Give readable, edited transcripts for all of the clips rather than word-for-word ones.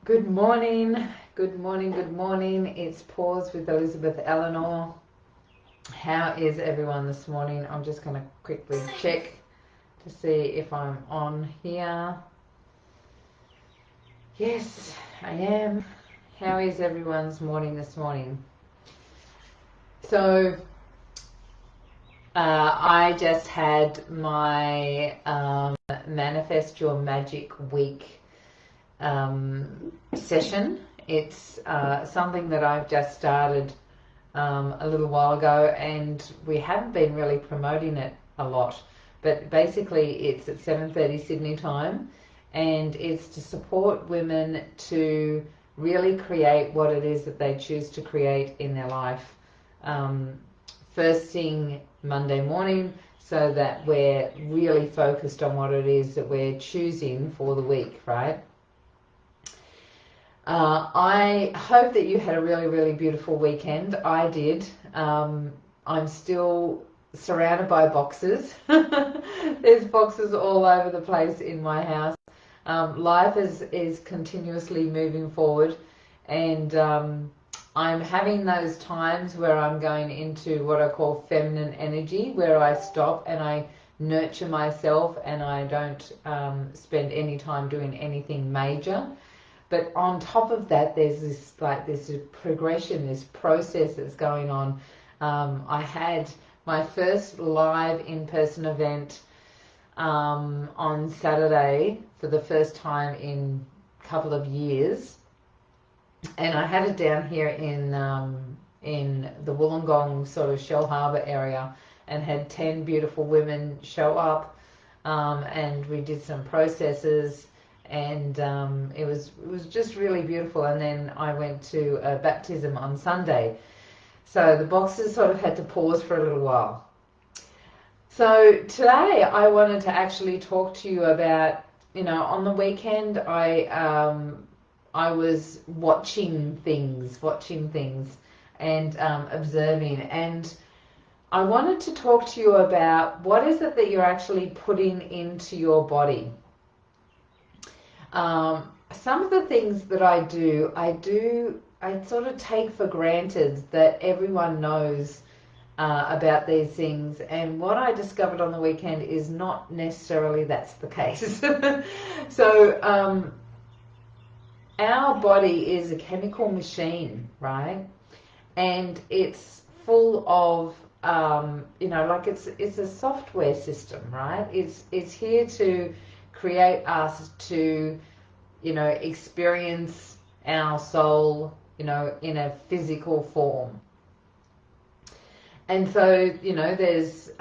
Good morning, good morning, good morning. It's Pause with Elizabeth Elenor. How is everyone this morning? I'm just going to quickly check to see if I'm on here. Yes, I am. How is everyone's morning this morning? So, I just had my Manifest Your Magic Week session. It's something that I've just started a little while ago, and we haven't been really promoting it a lot, but basically it's at 7:30 Sydney time, and it's to support women to really create what it is that they choose to create in their life first thing Monday morning, so that we're really focused on what it is that we're choosing for the week, right? I hope that you had a really, really beautiful weekend. I did. I'm still surrounded by boxes. There's boxes all over the place in my house. Life is continuously moving forward, and I'm having those times where I'm going into what I call feminine energy, where I stop and I nurture myself, and I don't spend any time doing anything major. But on top of that, there's this progression, this process that's going on. I had my first live in-person event on Saturday for the first time in a couple of years, and I had it down here in the Wollongong sort of Shell Harbour area, and had 10 beautiful women show up, and we did some processes. And it was just really beautiful. And then I went to a baptism on Sunday, so the boxes sort of had to pause for a little while. So today I wanted to actually talk to you about, on the weekend I was watching things and observing, and I wanted to talk to you about what is it that you're actually putting into your body. Some of the things that I sort of take for granted that everyone knows about these things, and what I discovered on the weekend is not necessarily that's the case. So our body is a chemical machine, right? And it's full of it's a software system, right? It's here to create us to experience our soul in a physical form. And so there's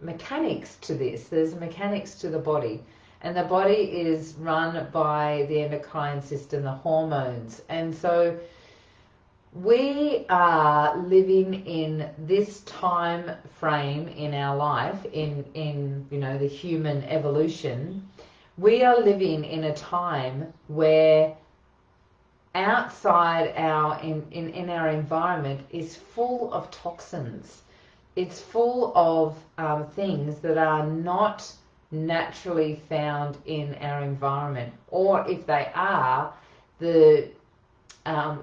mechanics to this. There's mechanics to the body, and the body is run by the endocrine system, the hormones. And so we are living in this time frame in our life, in the human evolution. We are living in a time where outside in our environment is full of toxins. It's full of things that are not naturally found in our environment, or if they are, the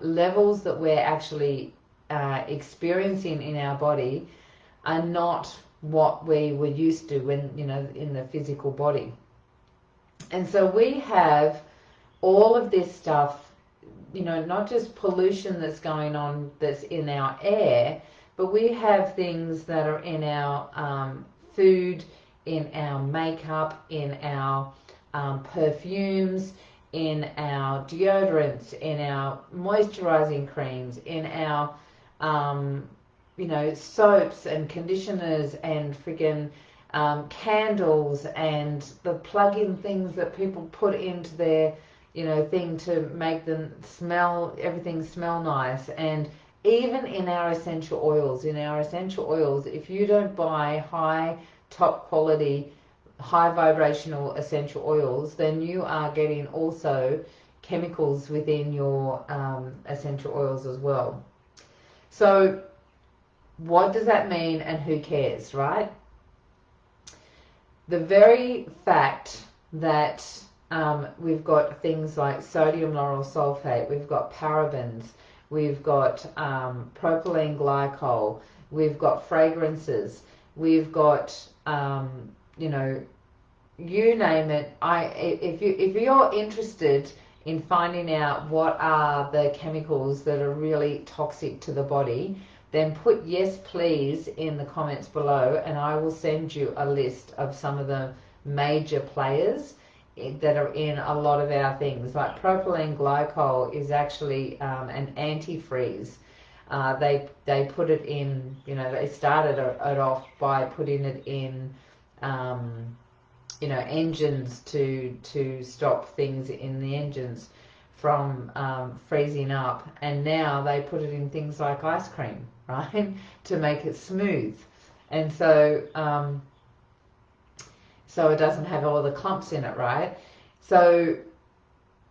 levels that we're actually experiencing in our body are not what we were used to when in the physical body. And so we have all of this stuff, not just pollution that's going on that's in our air, but we have things that are in our food, in our makeup, in our perfumes, in our deodorants, in our moisturizing creams, in our soaps and conditioners and friggin' candles, and the plug-in things that people put into their thing to make them everything smell nice. And even in our essential oils, if you don't buy high top quality, high vibrational essential oils, then you are getting also chemicals within your essential oils as well. So what does that mean, and who cares, right? The very fact that we've got things like sodium lauryl sulfate, we've got parabens, we've got propylene glycol, we've got fragrances, we've got, you know, you name it. If you're interested in finding out what are the chemicals that are really toxic to the body, then put yes please in the comments below, and I will send you a list of some of the major players that are in a lot of our things. Like propylene glycol is actually an antifreeze. They put it in, you know, they started it off by putting it in you know, engines to stop things in the engines from freezing up, and now they put it in things like ice cream, right, to make it smooth, and so so it doesn't have all the clumps in it, right? So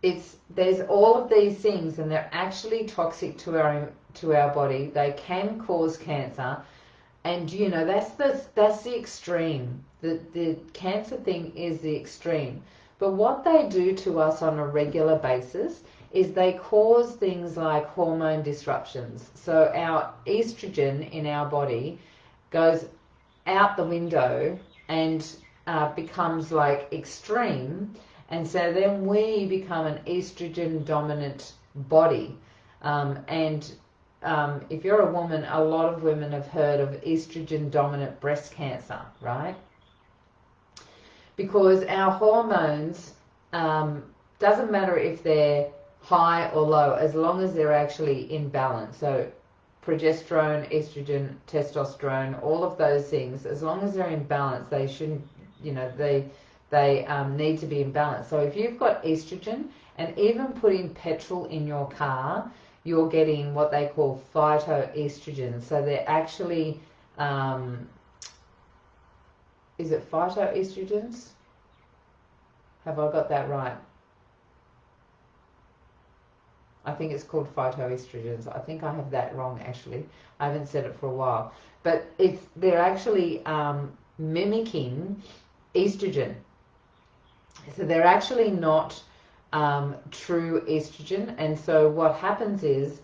there's all of these things, and they're actually toxic to our body. They can cause cancer, and you know, that's the extreme. The cancer thing is the extreme. But what they do to us on a regular basis is they cause things like hormone disruptions. So our estrogen in our body goes out the window and becomes like extreme, and so then we become an estrogen dominant body. If you're a woman, a lot of women have heard of estrogen dominant breast cancer, right? Because our hormones, doesn't matter if they're high or low, as long as they're actually in balance. So progesterone, estrogen, testosterone, all of those things, as long as they're in balance, they shouldn't, you know, they need to be in balance. So if you've got estrogen, and even putting petrol in your car, you're getting what they call phytoestrogens. So they're actually, is it phytoestrogens? Have I got that right? I think it's called phytoestrogens. I think I have that wrong, actually. I haven't said it for a while. But they're actually mimicking estrogen. So they're actually not true estrogen. And so what happens is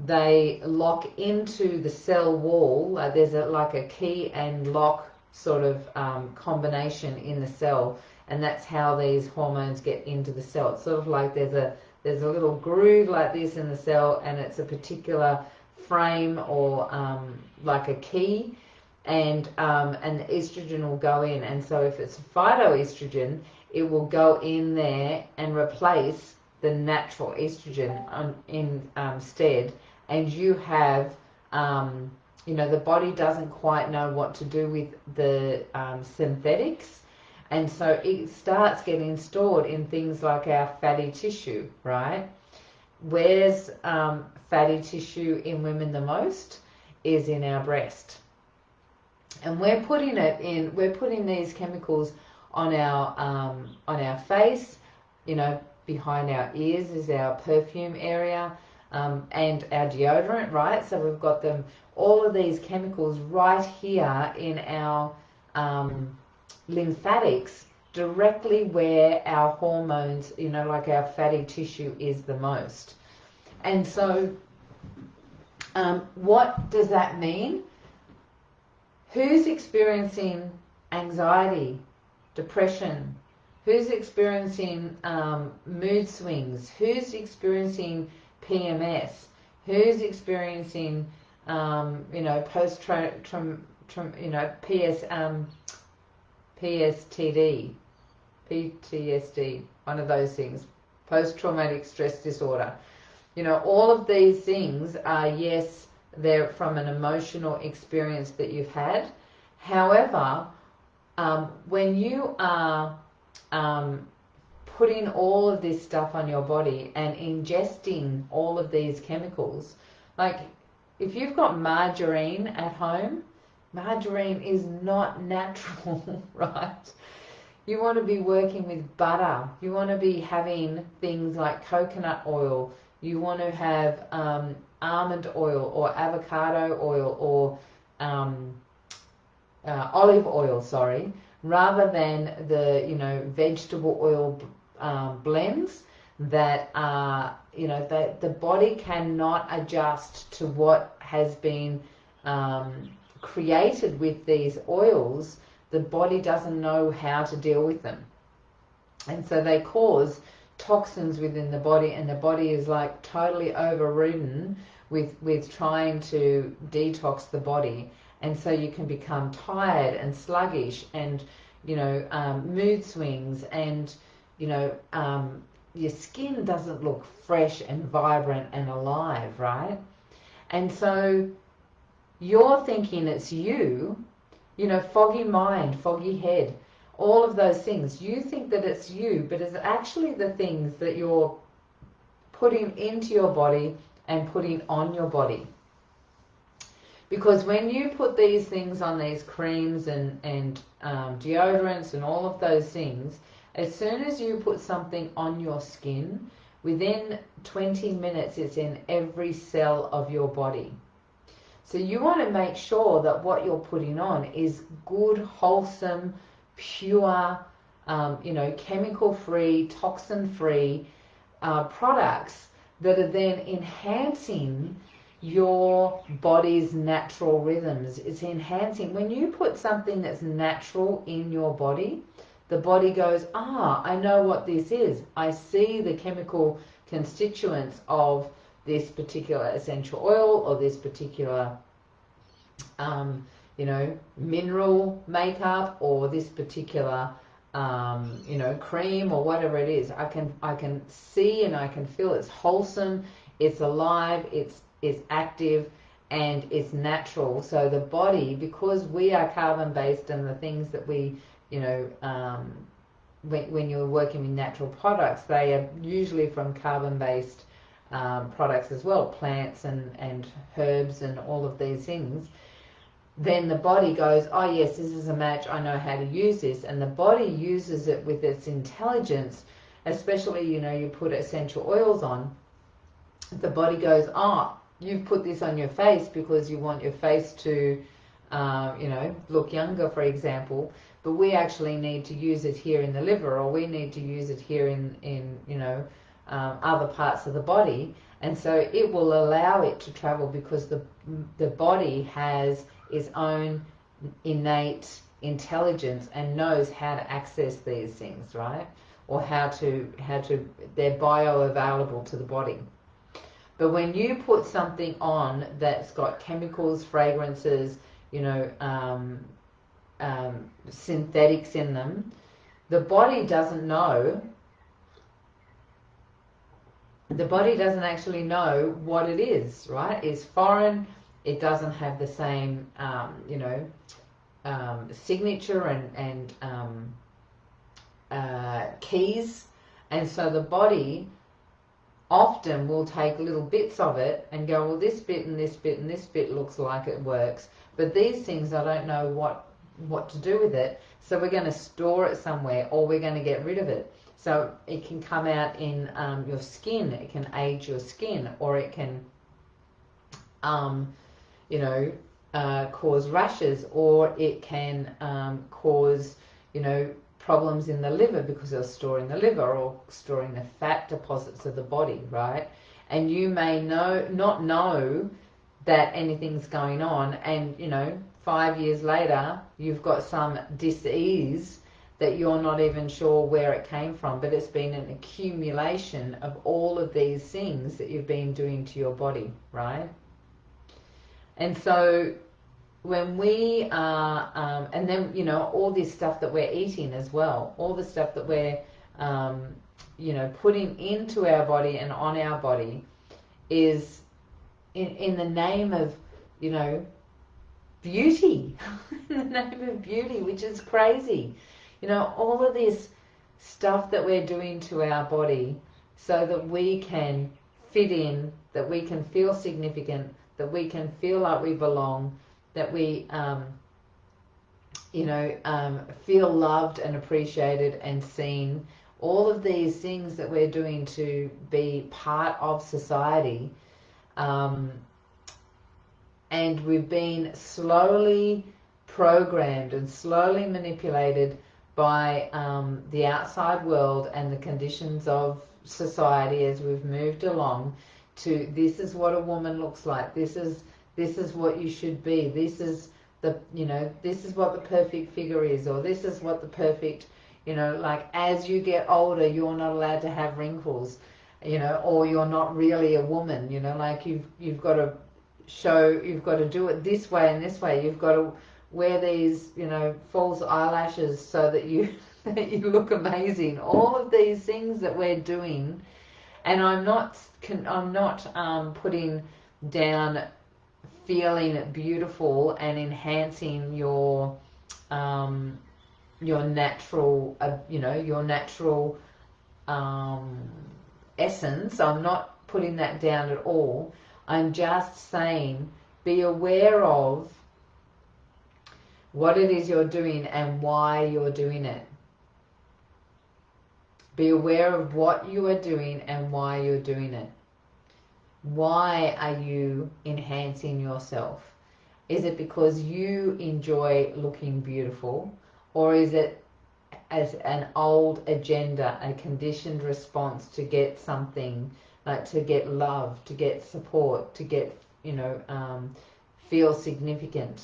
they lock into the cell wall. There's like a key and lock sort of combination in the cell. And that's how these hormones get into the cell. It's sort of like there's a little groove like this in the cell, and it's a particular frame or like a key, and estrogen will go in. And so if it's phytoestrogen, it will go in there and replace the natural estrogen instead, and you have you know, the body doesn't quite know what to do with the synthetics. And so it starts getting stored in things like our fatty tissue, right? Where's fatty tissue in women the most is in our breast. And we're putting these chemicals on our face, you know, behind our ears is our perfume area, and our deodorant, right? So we've got all of these chemicals right here in our lymphatics, directly where our hormones, you know, like our fatty tissue is the most. And so what does that mean? Who's experiencing anxiety, depression? Who's experiencing mood swings? Who's experiencing PMS? Who's experiencing you know, PTSD, one of those things, post-traumatic stress disorder. You know, all of these things are, yes, they're from an emotional experience that you've had. However, when you are putting all of this stuff on your body and ingesting all of these chemicals, like if you've got margarine at home, margarine is not natural, right? You want to be working with butter. You want to be having things like coconut oil. You want to have almond oil or avocado oil or olive oil, sorry, rather than the, you know, vegetable oil, blends that are, the body cannot adjust to what has been created with these oils. The body doesn't know how to deal with them. And so they cause toxins within the body, and the body is like totally overridden with trying to detox the body. And so you can become tired and sluggish and, mood swings, and, your skin doesn't look fresh and vibrant and alive, right? And so you're thinking it's you, foggy mind, foggy head, all of those things. You think that it's you, but it's actually the things that you're putting into your body and putting on your body. Because when you put these things on, these creams and deodorants and all of those things, as soon as you put something on your skin, within 20 minutes it's in every cell of your body. So you want to make sure that what you're putting on is good, wholesome, pure, chemical-free, toxin-free products that are then enhancing your body's natural rhythms. It's enhancing. When you put something that's natural in your body, the body goes, I know what this is. I see the chemical constituents of this particular essential oil or this particular mineral makeup or this particular cream or whatever it is. I can see and I can feel it's wholesome, it's alive, it's active, and it's natural. So the body, because we are carbon based, and the things that we when you're working with natural products, they are usually from carbon based products as well, plants and herbs and all of these things. Then the body goes, oh yes, this is a match, I know how to use this. And the body uses it with its intelligence, especially, you put essential oils on. The body goes, you've put this on your face because you want your face to, look younger, for example. But we actually need to use it here in the liver, or we need to use it here in other parts of the body. And so it will allow it to travel, because the body has its own innate intelligence and knows how to access these things, right? Or how to they're bioavailable to the body. But when you put something on that's got chemicals, fragrances, synthetics in them, the body doesn't know. The body doesn't actually know what it is, right? It's foreign. It doesn't have the same, signature and keys. And so the body often will take little bits of it and go, well, this bit and this bit and this bit looks like it works, but these things, I don't know what to do with it, so we're going to store it somewhere, or we're going to get rid of it. So it can come out in your skin, it can age your skin, or it can cause rashes, or it can cause problems in the liver, because they're storing the liver or storing the fat deposits of the body, right? And you may not know that anything's going on, and 5 years later you've got some dis-ease that you're not even sure where it came from, but it's been an accumulation of all of these things that you've been doing to your body, right? And so when we are, and then, all this stuff that we're eating as well, all the stuff that we're, putting into our body and on our body is in the name of, beauty, in the name of beauty, which is crazy. All of this stuff that we're doing to our body so that we can fit in, that we can feel significant, that we can feel like we belong, that we feel loved and appreciated and seen. All of these things that we're doing to be part of society, and we've been slowly programmed and slowly manipulated by the outside world and the conditions of society as we've moved along to this is what a woman looks like, this is what you should be, this is the, you know, this is what the perfect figure is, or this is what the perfect, you know, like as you get older you're not allowed to have wrinkles, you know, or you're not really a woman, you know, like you've got to show, you've got to do it this way and this way, you've got to wear these, you know, false eyelashes so that you that you look amazing. All of these things that we're doing, and I'm not putting down feeling beautiful and enhancing your natural, you know, your natural essence. I'm not putting that down at all. I'm just saying be aware of what it is you're doing and why you're doing it. Be aware of what you are doing and why you're doing it. Why are you enhancing yourself? Is it because you enjoy looking beautiful, or is it as an old agenda, a conditioned response to get something, like to get love, to get support, to get, you know, feel significant?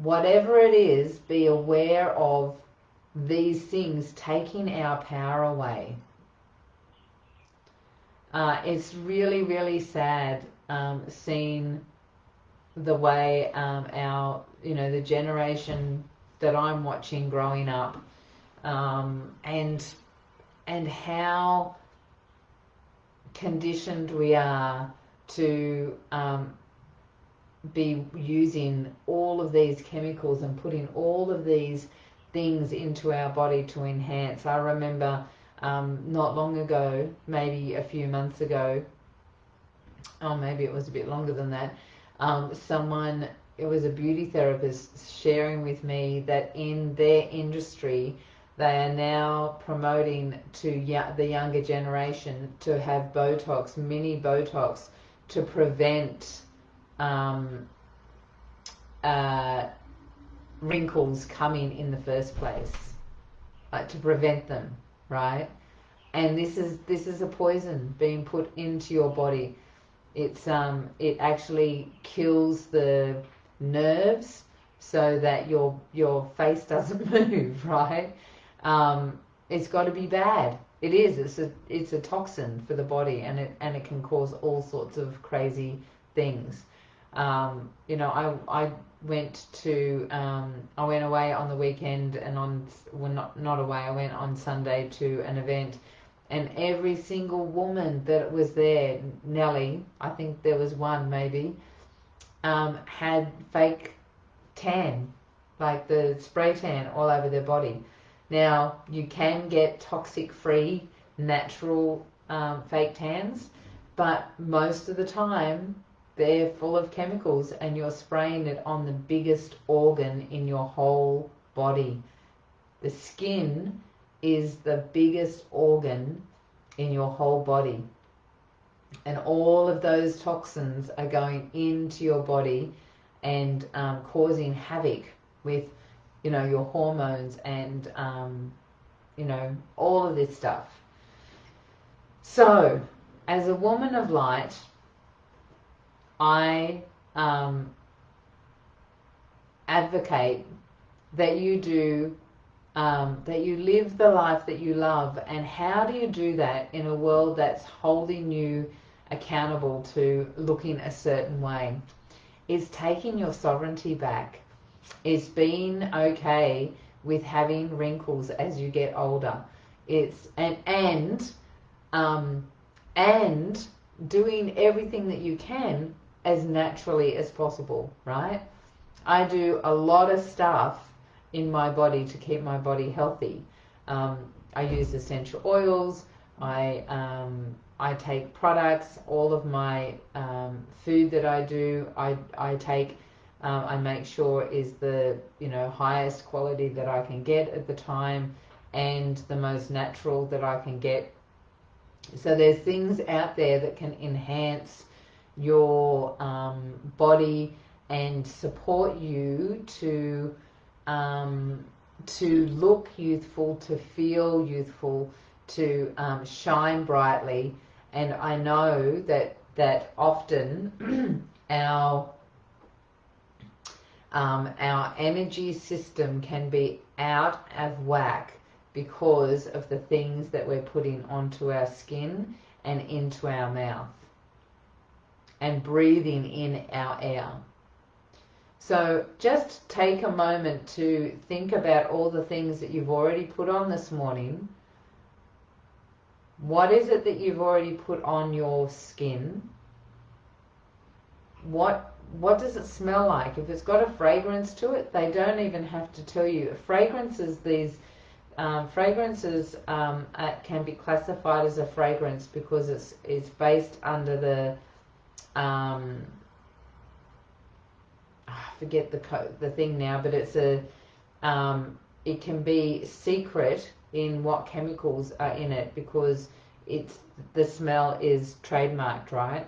Whatever it is, be aware of these things taking our power away. It's really, really sad seeing the way our, you know, the generation that I'm watching growing up, and how conditioned we are to be using all of these chemicals and putting all of these things into our body to enhance. I remember not long ago, maybe a few months ago, or maybe it was a bit longer than that, someone, it was a beauty therapist, sharing with me that in their industry they are now promoting to the younger generation to have Botox, mini Botox, to prevent wrinkles coming in the first place, like to prevent them, right? And this is a poison being put into your body. It's it actually kills the nerves so that your face doesn't move, right? It's got to be bad. It is. It's a toxin for the body, and it can cause all sorts of crazy things. You know, I went to I went away on the weekend, and not away. I went on Sunday to an event, and every single woman that was there, Nelly, I think there was one maybe, had fake tan, like the spray tan all over their body. Now you can get toxic free natural fake tans, but most of the time they're full of chemicals, and you're spraying it on the biggest organ in your whole body. The skin is the biggest organ in your whole body, and all of those toxins are going into your body and causing havoc with, you know, your hormones and you know, all of this stuff. So as a woman of light, I advocate that you do, that you live the life that you love. And how do you do that in a world that's holding you accountable to looking a certain way? Is taking your sovereignty back. Is being okay with having wrinkles as you get older. It's and doing everything that you can as naturally as possible, right? I do a lot of stuff in my body to keep my body healthy. I use essential oils. I take products. All of my food that I do, I take. I make sure is the, you know, highest quality that I can get at the time, and the most natural that I can get. So there's things out there that can enhance your body and support you to to look youthful, to feel youthful, to shine brightly. And I know that often our energy system can be out of whack because of the things that we're putting onto our skin and into our mouth and breathing in our air. So just take a moment to think about all the things that you've already put on this morning. What is it that you've already put on your skin? What does it smell like? If it's got a fragrance to it, they don't even have to tell you. Fragrances, fragrances can be classified as a fragrance because it's based under the I forget the thing now, but it's it can be secret in what chemicals are in it because the smell is trademarked, right?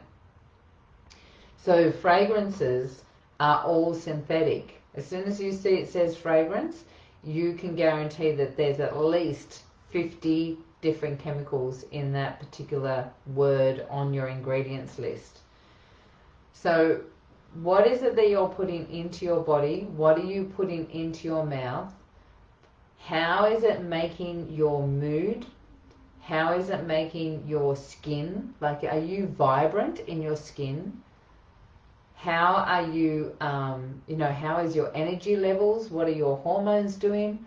So fragrances are all synthetic. As soon as you see it says fragrance, you can guarantee that there's at least 50 different chemicals in that particular word on your ingredients list. So what is it that you're putting into your body? What are you putting into your mouth? How is it making your mood? How is it making your skin? Like, are you vibrant in your skin? How are you, how is your energy levels? What are your hormones doing?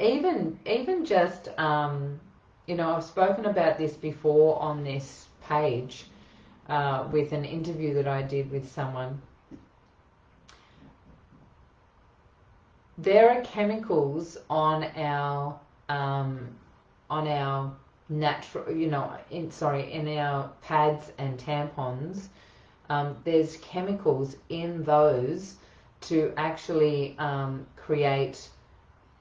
Even just, I've spoken about this before on this page with an interview that I did with someone. There are chemicals on our natural, in our pads and tampons. There's chemicals in those to actually create,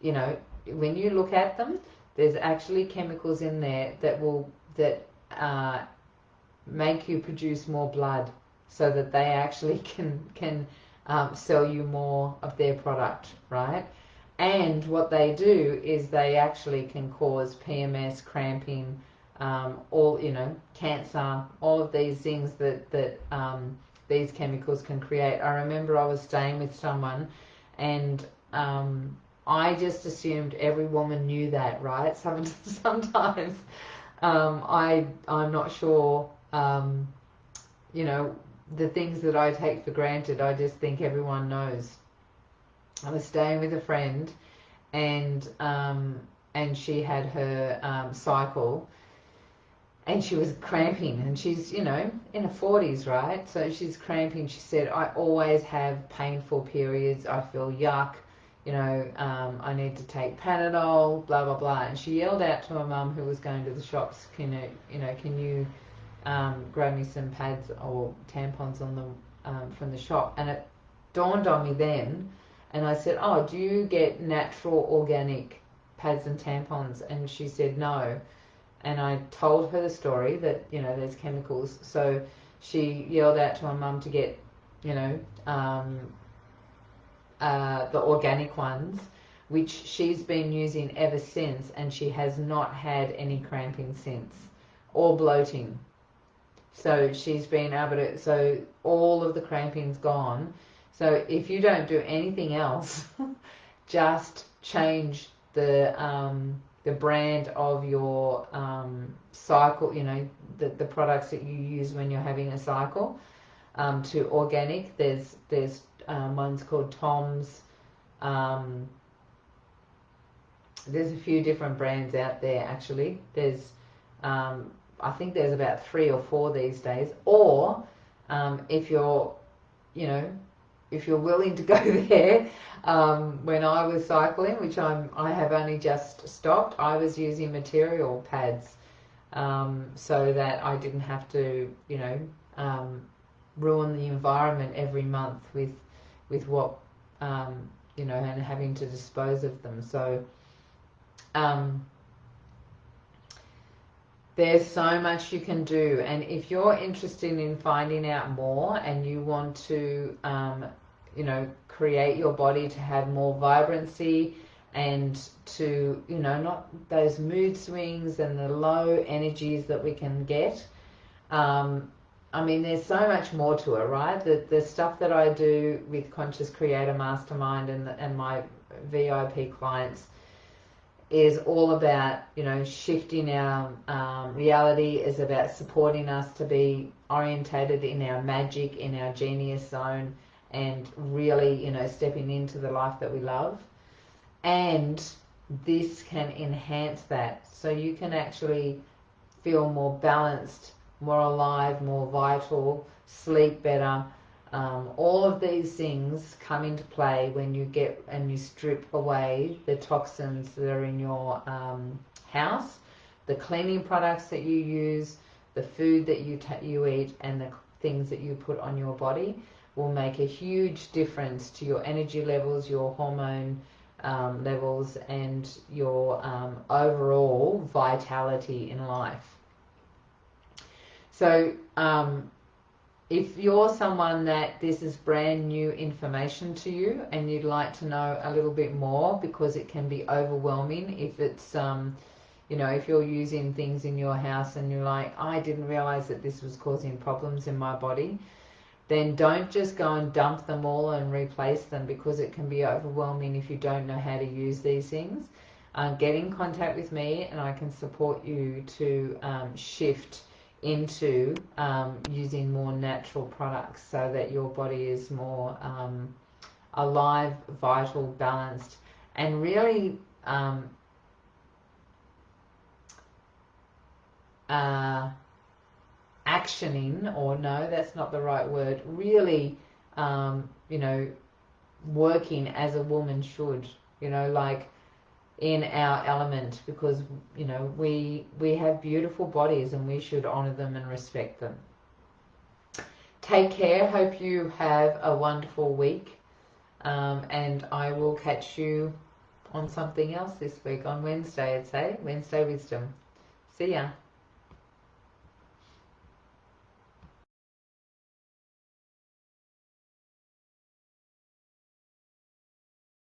when you look at them, there's actually chemicals in there that make you produce more blood so that they actually can sell you more of their product, right? And what they do is they actually can cause PMS, cramping, cancer, all of these things that these chemicals can create. I remember I was staying with someone and I just assumed every woman knew that, right? Sometimes I'm not sure, the things that I take for granted, I just think everyone knows. I was staying with a friend and she had her cycle and she was cramping and she's, in her 40s, right? So she's cramping. She said, I always have painful periods. I feel yuck. I need to take Panadol, blah, blah, blah. And she yelled out to her mum who was going to the shops, can you grab me some pads or tampons from the shop? And it dawned on me then, and I said, oh, do you get natural organic pads and tampons? And she said no. And I told her the story that, there's chemicals. So she yelled out to her mum to get, the organic ones, which she's been using ever since, and she has not had any cramping since, or bloating. So she's been able to, so all of the cramping's gone. So if you don't do anything else, just change the brand of your cycle, the products that you use when you're having a cycle, to organic. There's ones called Tom's. There's a few different brands out there actually. There's I think there's about 3 or 4 these days. Or if you're willing to go there, when I was cycling, which I have only just stopped, I was using material pads so that I didn't have to, ruin the environment every month with what, and having to dispose of them. So there's so much you can do, and if you're interested in finding out more and you want to create your body to have more vibrancy and to, not those mood swings and the low energies that we can get. I mean, there's so much more to it, right? The stuff that I do with Conscious Creator Mastermind and my VIP clients is all about, shifting our reality, is about supporting us to be orientated in our magic, in our genius zone, and really, stepping into the life that we love. And this can enhance that, so you can actually feel more balanced, more alive, more vital, sleep better. All of these things come into play when you get and you strip away the toxins that are in your house, the cleaning products that you use, the food that you eat, and the things that you put on your body will make a huge difference to your energy levels, your hormone levels, and your overall vitality in life. So if you're someone that this is brand new information to you and you'd like to know a little bit more, because it can be overwhelming if it's if you're using things in your house and you're like, I didn't realize that this was causing problems in my body, then don't just go and dump them all and replace them, because it can be overwhelming if you don't know how to use these things. Get in contact with me and I can support you to shift into using more natural products so that your body is more alive, vital, balanced, and really actioning, or no, that's not the right word, really working as a woman should, like in our element, because we have beautiful bodies and we should honor them and respect them. Take care. Hope you have a wonderful week, and I will catch you on something else this week, on Wednesday. I'd say Wednesday Wisdom. See ya.